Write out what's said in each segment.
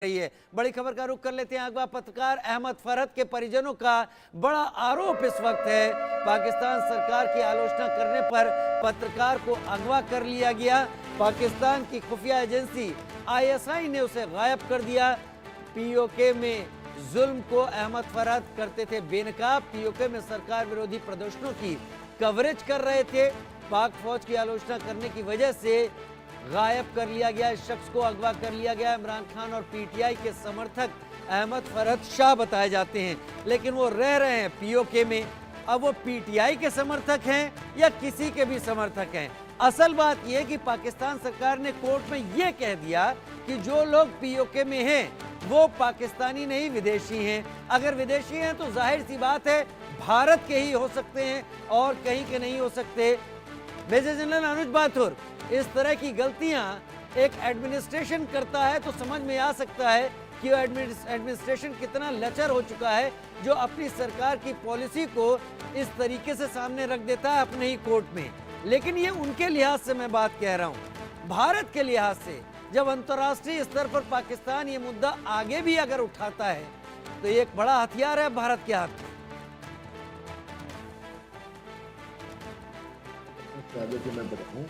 रही है। बड़ी खबर का रुख कर लेते हैं। अगवा पत्रकार अहमद फरहत के परिजनों का बड़ा आरोप इस वक्त है, पाकिस्तान सरकार की आलोचना करने पर पत्रकार को अगवा कर लिया गया। पाकिस्तान की खुफिया एजेंसी आईएसआई ने उसे गायब कर दिया। पीओके में जुल्म को अहमद फरहत करते थे बेनकाब। पीओके में सरकार विरोधी प्रदर्शनों की कवरेज कर रहे थे। पाक फौज की आलोचना करने की वजह से गायब कर लिया गया। इस शख्स को अगवा कर लिया गया। इमरान खान और पीटीआई के समर्थक अहमद फरहत शाह बताए जाते हैं, लेकिन वो रह रहे हैं पीओके में। अब वो पीटीआई के समर्थक हैं या किसी के भी समर्थक हैं, असल बात यह कि पाकिस्तान सरकार ने कोर्ट में यह कह दिया कि जो लोग पीओके में हैं वो पाकिस्तानी नहीं, विदेशी हैं। अगर विदेशी हैं तो जाहिर सी बात है भारत के ही हो सकते हैं और कहीं के नहीं हो सकते। मेजर जनरल अनुज बाथुर, इस तरह की गलतियां एक एडमिनिस्ट्रेशन करता है तो समझ में आ सकता है कि एडमिनिस्ट्रेशन कितना लचर हो चुका है, जो अपनी सरकार की पॉलिसी को इस तरीके से सामने रख देता है अपने ही कोर्ट में। लेकिन ये उनके लिहाज से मैं बात कह रहा हूं। भारत के लिहाज से जब अंतर्राष्ट्रीय स्तर पर पाकिस्तान ये मुद्दा आगे भी अगर उठाता है तो ये एक बड़ा हथियार है भारत के हाथ में। मैं बताऊं,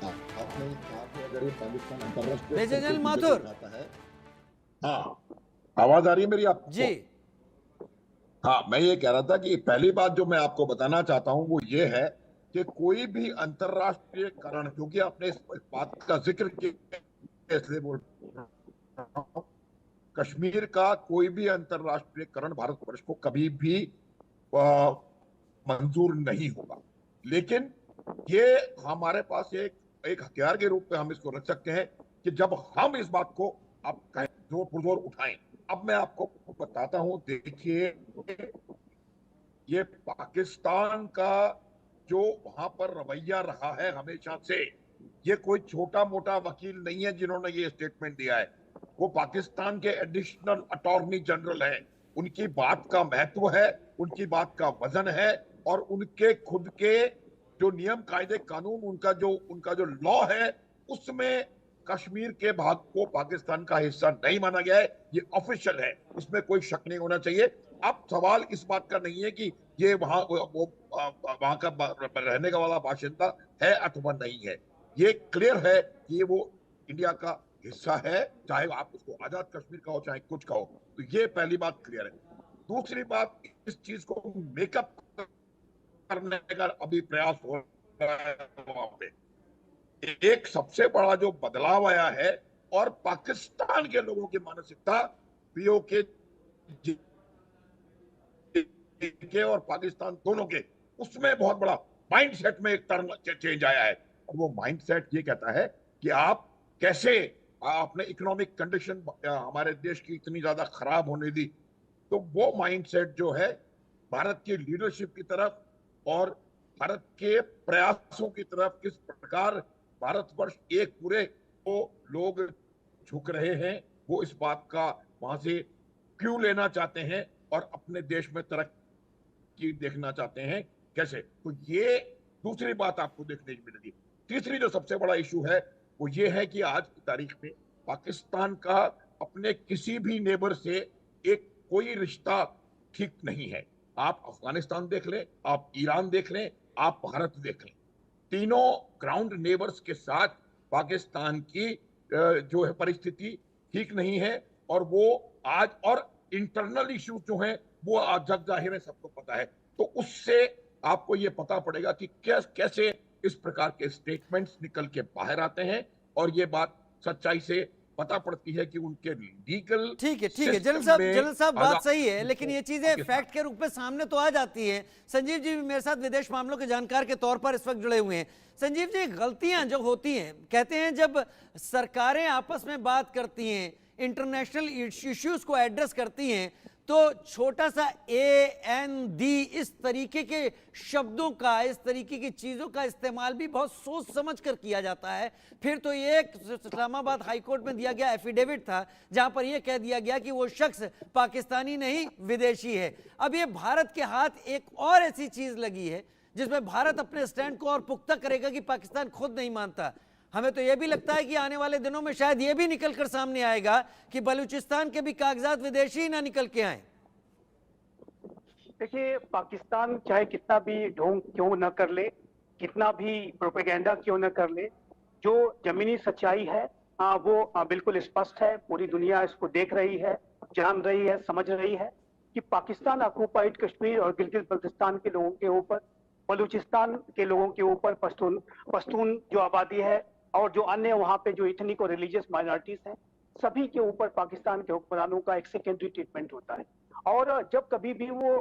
आपने कहा कि अगर ये पाकिस्तान अंतर्राष्ट्रीय मेजर जनरल माथुर, हाँ, आवाज आ रही है मेरी आपको? जी हाँ, मैं ये कह रहा था कि पहली बात जो मैं आपको बताना चाहता हूं वो ये है कि कोई भी अंतर्राष्ट्रीयकरण, क्योंकि आपने इस बात का जिक्र किया इसलिए बोल रहा हूं, कश्मीर का कोई भी अंतर्राष्ट्रीयकरण भारतवर्ष को कभी भी मंजूर नहीं होगा। लेकिन ये हमारे पास एक हथियार के रूप में हम इसको रख सकते हैं कि जब हम इस बात को आप जोर पुरजोर उठाएं। अब मैं आपको बताता हूं, देखिए ये पाकिस्तान का जो वहां पर रवैया रहा है हमेशा से, ये कोई छोटा मोटा वकील नहीं है जिन्होंने ये स्टेटमेंट दिया है। वो पाकिस्तान के एडिशनल अटॉर्नी जनरल हैं। उनकी बात का महत्व है, उनकी बात का वजन है, और उनके खुद के जो नियम कायदे कानून, उनका जो लॉ है, उसमें कश्मीर के भाग को पाकिस्तान का हिस्सा नहीं माना गया है। ये ऑफिशियल है, इसमें कोई शक नहीं होना चाहिए। अब सवाल इस बात का नहीं है कि ये वहां का रहने का वाला बाशिंदा है अथवा नहीं है। ये क्लियर है कि वो इंडिया का हिस्सा है, चाहे आप उसको आजाद कश्मीर का हो चाहे कुछ का हो। तो ये पहली बात क्लियर है। दूसरी बात, इस चीज को मेकअप करने का अभी प्रयास हो रहा है वहां पे। एक सबसे बड़ा जो बदलाव आया है, और पाकिस्तान के लोगों की मानसिकता पीओके के और पाकिस्तान दोनों के, उसमें बहुत बड़ा माइंडसेट में एक टर्न चेंज आया है। और वो माइंडसेट ये कहता है कि आप कैसे आपने इकोनॉमिक कंडीशन हमारे देश की इतनी ज्यादा खराब होने दी, तो वो माइंडसेट जो है भारत की लीडरशिप की तरफ और भारत के प्रयासों की तरफ, किस प्रकार भारतवर्ष एक पूरे को लोग झुक रहे हैं, वो इस बात का वहां से क्यों लेना चाहते हैं और अपने देश में तरक्की देखना चाहते हैं कैसे। तो ये दूसरी बात आपको देखने को मिलेगी। तीसरी जो सबसे बड़ा इशू है वो ये है कि आज की तारीख में पाकिस्तान का अपने किसी भी नेबर से एक कोई रिश्ता ठीक नहीं है। आप अफगानिस्तान देख लें, आप ईरान देख लें, आप भारत देख लें, तीनों ग्राउंड नेबर्स के साथ पाकिस्तान की जो है परिस्थिति ठीक नहीं है। और वो आज, और इंटरनल इश्यूज जो हैं वो आज जग जाहिर है, सबको पता है। तो उससे आपको ये पता पड़ेगा कि कैसे इस प्रकार के स्टेटमेंट्स निकल के बाहर आते हैं, और ये बात सच्चाई से पता पड़ती है कि उनके लीगल। ठीक है जनरल साहब बात सही है, लेकिन ये चीजें फैक्ट के रूप में सामने तो आ जाती हैं। संजीव जी भी मेरे साथ विदेश मामलों के जानकार के तौर पर इस वक्त जुड़े हुए हैं। संजीव जी, गलतियां जो होती हैं, कहते हैं जब सरकारें आपस में बात करती हैं, इंटरनेशनल इश्यूज को एड्रेस करती हैं, तो छोटा सा AND इस तरीके के शब्दों का, इस तरीके की चीज़ों का इस्तेमाल भी बहुत सोच समझ कर किया जाता है। फिर तो ये इस्लामाबाद हाई कोर्ट में दिया गया एफिडेविट था जहां पर यह कह दिया गया कि वो शख्स पाकिस्तानी नहीं, विदेशी है। अब ये भारत के हाथ एक और ऐसी चीज़ लगी है जिसमें भारत अपने स्टैंड को और पुख्ता करेगा कि पाकिस्तान खुद नहीं मानता। हमें तो यह भी लगता है कि आने वाले दिनों में शायद यह भी निकल कर सामने आएगा कि बलूचिस्तान के भी कागजात विदेशी ही ना निकल के आए। देखिए, पाकिस्तान चाहे कितना भी ढोंग क्यों न कर ले, कितना भी प्रोपेगेंडा क्यों न कर ले, जो जमीनी सच्चाई है वो बिल्कुल स्पष्ट है। पूरी दुनिया इसको देख रही है, जान रही है, समझ रही है कि पाकिस्तान ऑक्युपाइड कश्मीर और गिलगित बल्तिस्तान के लोगों के ऊपर, बलूचिस्तान के लोगों के ऊपर, पश्तून जो आबादी है और जो अन्य वहाँ पे जो इथनिक और रिलीजियस माइनॉरिटीज हैं, सभी के ऊपर पाकिस्तान के हुक्मरानों का एक सेकेंडरी ट्रीटमेंट होता है। और जब कभी भी वो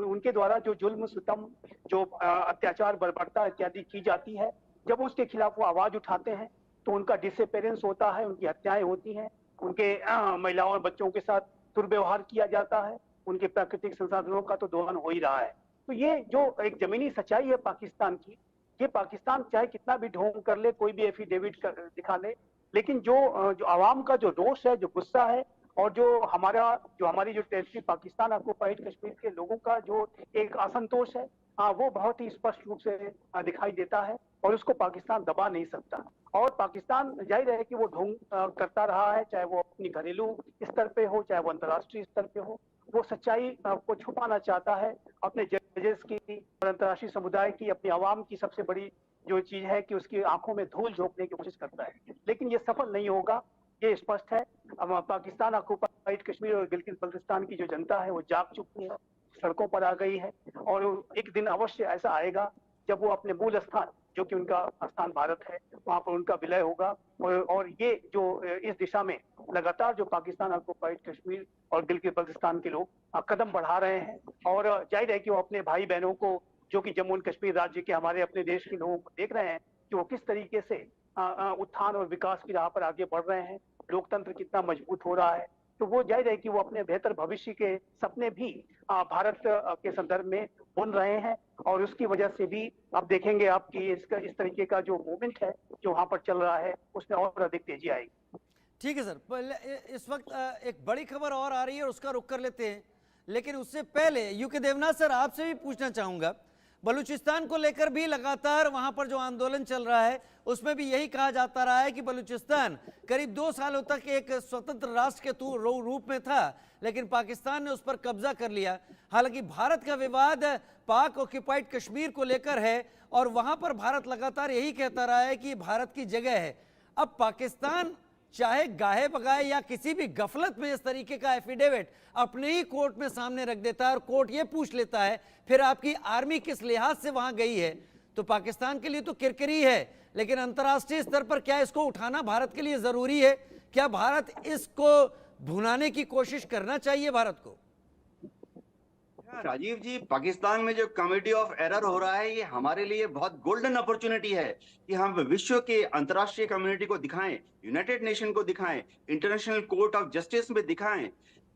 उनके द्वारा जो जुल्म सितम, जो अत्याचार, बर्बरता इत्यादि की जाती है, जब उसके खिलाफ वो आवाज उठाते हैं तो उनका डिसअपेरेंस होता है, उनकी हत्याएं होती हैं, उनके महिलाओं और बच्चों के साथ दुर्व्यवहार किया जाता है, उनके प्राकृतिक संसाधनों का तो दोहन हो ही रहा है। तो ये जो एक जमीनी सच्चाई है पाकिस्तान की, ये पाकिस्तान चाहे कितना भी ढोंग कर ले, कोई भी एफिडेविट दिखा ले, लेकिन जो आवाम का जो रोष है, जो गुस्सा है, और जो हमारी जो टेरिटरी पाकिस्तान ऑक्युपाइड कश्मीर के लोगों का जो एक असंतोष है, वो बहुत ही स्पष्ट रूप से दिखाई देता है और उसको पाकिस्तान दबा नहीं सकता। और पाकिस्तान जाहिर है कि वो ढोंग करता रहा है, चाहे वो अपनी घरेलू स्तर पे हो, चाहे वो अंतर्राष्ट्रीय स्तर पे हो। वो सच्चाई को छुपाना चाहता है। अपने जजेस की और अंतर्राष्ट्रीय समुदाय की, अपनी आवाम की सबसे बड़ी जो चीज है कि उसकी आंखों में धूल झोंकने की कोशिश करता है, लेकिन ये सफल नहीं होगा, ये स्पष्ट है। अब पाकिस्तान ऑक्युपाइड कश्मीर और गिलगित बल्तिस्तान की जो जनता है वो जाग चुकी है, सड़कों पर आ गई है, और एक दिन अवश्य ऐसा आएगा जब वो अपने मूल स्थान, जो कि उनका स्थान भारत है, वहां पर उनका विलय होगा। और ये जो इस दिशा में लगातार जो पाकिस्तान ऑक्युपाइड कश्मीर और गिलगित बल्तिस्तान के लोग कदम बढ़ा रहे हैं, और जाहिर है कि वो अपने भाई बहनों को, जो कि जम्मू एंड कश्मीर राज्य के हमारे अपने देश के लोगों को देख रहे हैं कि वो किस तरीके से उत्थान और विकास की राह पर आगे बढ़ रहे हैं, लोकतंत्र कितना मजबूत हो रहा है, तो वो जाहिर है कि वो अपने बेहतर भविष्य के सपने भी भारत के संदर्भ में बुन रहे हैं। और उसकी वजह से भी आप देखेंगे आपकी इस तरीके का जो मूवमेंट है जो वहां पर चल रहा है, उसमें और अधिक तेजी आएगी। ठीक है सर, पहले इस वक्त एक बड़ी खबर और आ रही है, उसका रुख कर लेते हैं, लेकिन उससे पहले यूके देवनाथ सर, आपसे भी पूछना चाहूंगा, बलूचिस्तान को लेकर भी लगातार वहां पर जो आंदोलन चल रहा है उसमें भी यही कहा जाता रहा है कि बलूचिस्तान करीब 2 सालों तक एक स्वतंत्र राष्ट्र के रूप में था, लेकिन पाकिस्तान ने उस पर कब्जा कर लिया। हालांकि भारत का विवाद पाक ऑक्युपाइड कश्मीर को लेकर है और वहां पर भारत लगातार यही कहता रहा है कि भारत की जगह है। अब पाकिस्तान चाहे गाहे बगाए या किसी भी गफलत में इस तरीके का एफिडेविट अपने ही कोर्ट में सामने रख देता है और कोर्ट ये पूछ लेता है फिर आपकी आर्मी किस लिहाज से वहां गई है, तो पाकिस्तान के लिए तो किरकिरी है, लेकिन अंतर्राष्ट्रीय स्तर पर क्या इसको उठाना भारत के लिए जरूरी है? क्या भारत इसको भुनाने की कोशिश करना चाहिए भारत को? राजीव जी, पाकिस्तान में जो कमेटी ऑफ एरर हो रहा है, ये हमारे लिए बहुत गोल्डन अपॉर्चुनिटी है कि हम विश्व के अंतर्राष्ट्रीय कम्युनिटी को दिखाएं, यूनाइटेड नेशन को दिखाएं, इंटरनेशनल कोर्ट ऑफ जस्टिस में दिखाएं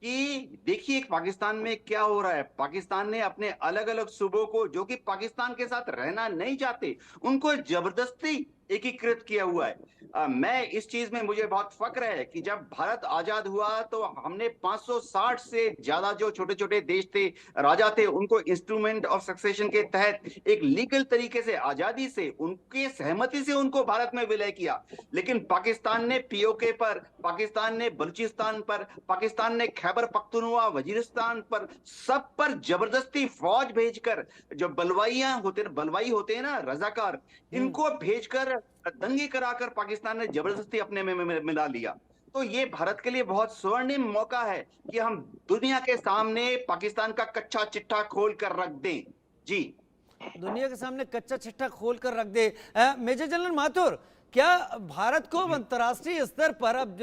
कि देखिए पाकिस्तान में क्या हो रहा है। पाकिस्तान ने अपने अलग अलग सूबों को, जो कि पाकिस्तान के साथ रहना नहीं चाहते, उनको जबरदस्ती एकीकृत किया हुआ है। मैं इस चीज में, मुझे बहुत फक्र है कि जब भारत आजाद हुआ तो हमने 560 से ज्यादा जो छोटे छोटे देश थे, राजा थे, उनको इंस्ट्रूमेंट ऑफ सक्सेशन के तहत एक लीगल तरीके से, आजादी से, उनके सहमति से उनको भारत में विलय किया। लेकिन पाकिस्तान ने पीओके पर, पाकिस्तान ने बलूचिस्तान पर, पाकिस्तान ने खैबर पख्तूनख्वा, वजीरिस्तान पर, सब पर जबरदस्ती फौज भेजकर, जो बलवाई होते हैं ना, रजाकार, इनको भेजकर दंगे कराकर पाकिस्तान ने जबरदस्ती अपने में मिला लिया। तो ये भारत के लिए बहुत स्वर्णिम मौका है कि हम दुनिया के सामने पाकिस्तान का कच्चा चिट्ठा खोल कर रख दें। जी, दुनिया के सामने कच्चा चिट्ठा खोल कर रख दे। मेजर जनरल माथुर, क्या भारत को अंतर्राष्ट्रीय स्तर पर, अब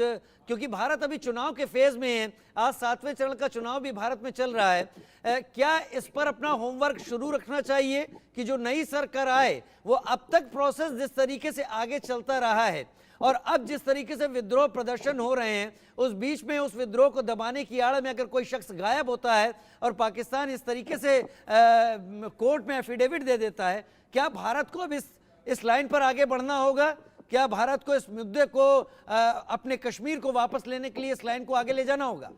क्योंकि भारत अभी चुनाव के फेज में है, आज 7वें चरण का चुनाव भी भारत में चल रहा है, क्या इस पर अपना होमवर्क शुरू रखना चाहिए कि जो नई सरकार आए वो अब तक प्रोसेस जिस तरीके से आगे चलता रहा है और अब जिस तरीके से विद्रोह प्रदर्शन हो रहे हैं, उस बीच में उस विद्रोह को दबाने की आड़ में अगर कोई शख्स गायब होता है और पाकिस्तान इस तरीके से कोर्ट में एफिडेविट दे देता है, क्या भारत को अब इस लाइन पर आगे बढ़ना होगा? क्या भारत को इस मुद्दे को अपने कश्मीर को वापस लेने के लिए इस लाइन को आगे ले जाना होगा?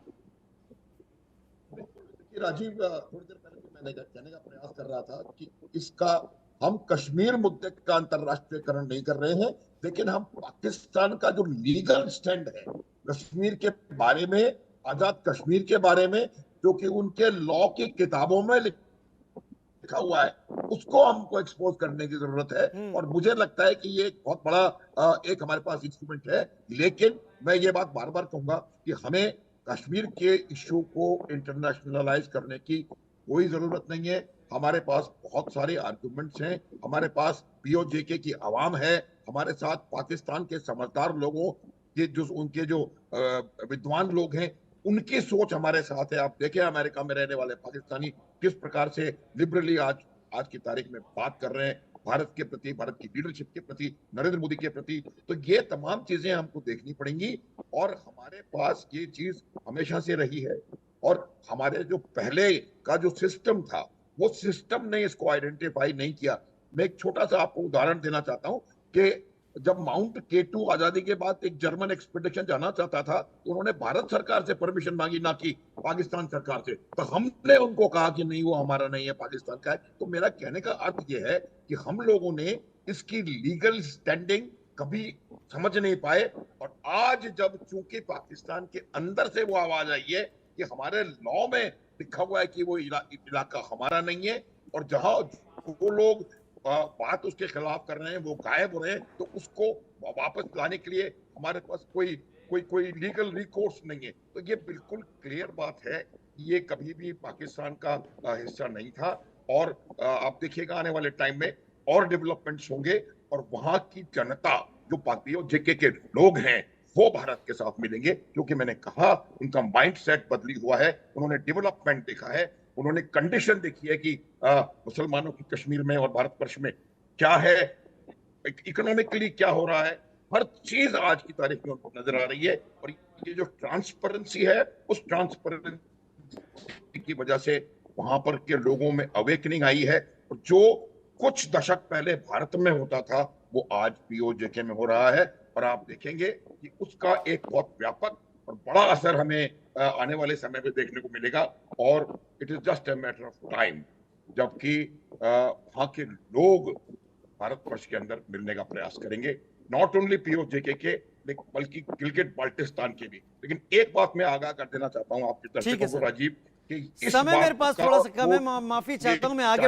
राजीव, थोड़ी देर पहले मैंने कहने का प्रयास कर रहा था कि इसका, हम कश्मीर मुद्दे का अंतर्राष्ट्रीयकरण नहीं कर रहे हैं, लेकिन हम पाकिस्तान का जो लीगल स्टैंड है कश्मीर के बारे में, आजाद कश्मीर के बारे में, जो कि उनके लॉ की किताबों में लिखा हुआ है, उसको हमको एक्सपोज करने की जरूरत है। और मुझे लगता है कि ये एक बहुत बड़ा एक हमारे पास इंस्ट्रूमेंट है। लेकिन मैं ये बात बार बार कहूंगा कि हमें कश्मीर के इश्यू को इंटरनेशनलाइज करने की कोई जरूरत नहीं है। हमारे पास बहुत सारे आर्गुमेंट्स हैं, हमारे पास पीओजेके की आवाम है, हमारे साथ पाकिस्तान के समझदार लोगों के जो उनके जो विद्वान लोग हैं, उनकी सोच हमारे साथ है। आप देखें अमेरिका में रहने वाले पाकिस्तानी किस प्रकार से लिबरली आज की तारीख में बात कर रहे हैं भारत के प्रति, भारत की लीडरशिप के प्रति, नरेंद्र मोदी के प्रति। तो ये तमाम चीजें हमको देखनी पड़ेंगी। और हमारे पास ये चीज हमेशा से रही है, और हमारे जो पहले का जो सिस्टम था, वो सिस्टम ने इसको आइडेंटिफाई नहीं किया। मैं एक छोटा सा आपको उदाहरण देना चाहता हूं कि जब माउंट केटू आजादी के बाद एक जर्मन एक्सपेडिशन जाना चाहता था, तो उन्होंने भारत सरकार से परमिशन मांगी, ना कि पाकिस्तान सरकार से। तो हमने उनको कहा कि नहीं, वो हमारा नहीं है, पाकिस्तान का है। तो मेरा कहने का अर्थ ये है कि हम लोगों ने इसकी लीगल स्टैंडिंग कभी समझ नहीं पाए। और आज जब चूंकि पाकिस्तान के अंदर से वो आवाज आई है कि हमारे लॉ में लिखा हुआ है कि वो इलाका हमारा नहीं है, और जहां वो लोग बात उसके खिलाफ कर रहे हैं, वो गायब हो रहे हैं, तो उसको वापस लाने के लिए हमारे पास कोई लीगल रिकोर्स नहीं है। तो ये बिल्कुल क्लियर बात है कि ये कभी भी पाकिस्तान का हिस्सा नहीं था। और आप देखिएगा आने वाले टाइम में और डेवलपमेंट्स होंगे, और वहां की जनता जो पीओजेके के लोग हैं वो भारत के साथ मिलेंगे, क्योंकि मैंने कहा उनका माइंड सेट बदली हुआ है। उन्होंने डेवलपमेंट देखा है, उन्होंने कंडीशन देखी है कि मुसलमानों की कश्मीर में और भारतवर्ष में क्या है, इकोनॉमिकली क्या हो रहा है, हर चीज आज की तारीख में उनको नजर आ रही है। और ये जो ट्रांसपेरेंसी है, उस ट्रांसपेरेंसी की वजह से वहां पर के लोगों में अवेकनिंग आई है। और जो कुछ दशक पहले भारत में होता था, वो आज पीओजेके में हो रहा है। और आप देखेंगे कि उसका एक बहुत व्यापक और बड़ा असर हमें आने वाले समय में देखने को मिलेगा। और it is just a matter of time जबकि वहां के लोग भारतवर्ष के अंदर मिलने का प्रयास करेंगे, नॉट ओनली पीओजेके के बल्कि गिलगिट बाल्टिस्तान के भी। लेकिन एक बात मैं आगाह कर देना चाहता हूं आपके दर्शकों को, राजीव, कि इस समय बात मेरे पास का थोड़ा सा कम है, वो माफी ये चाहता हूं, मैं आगे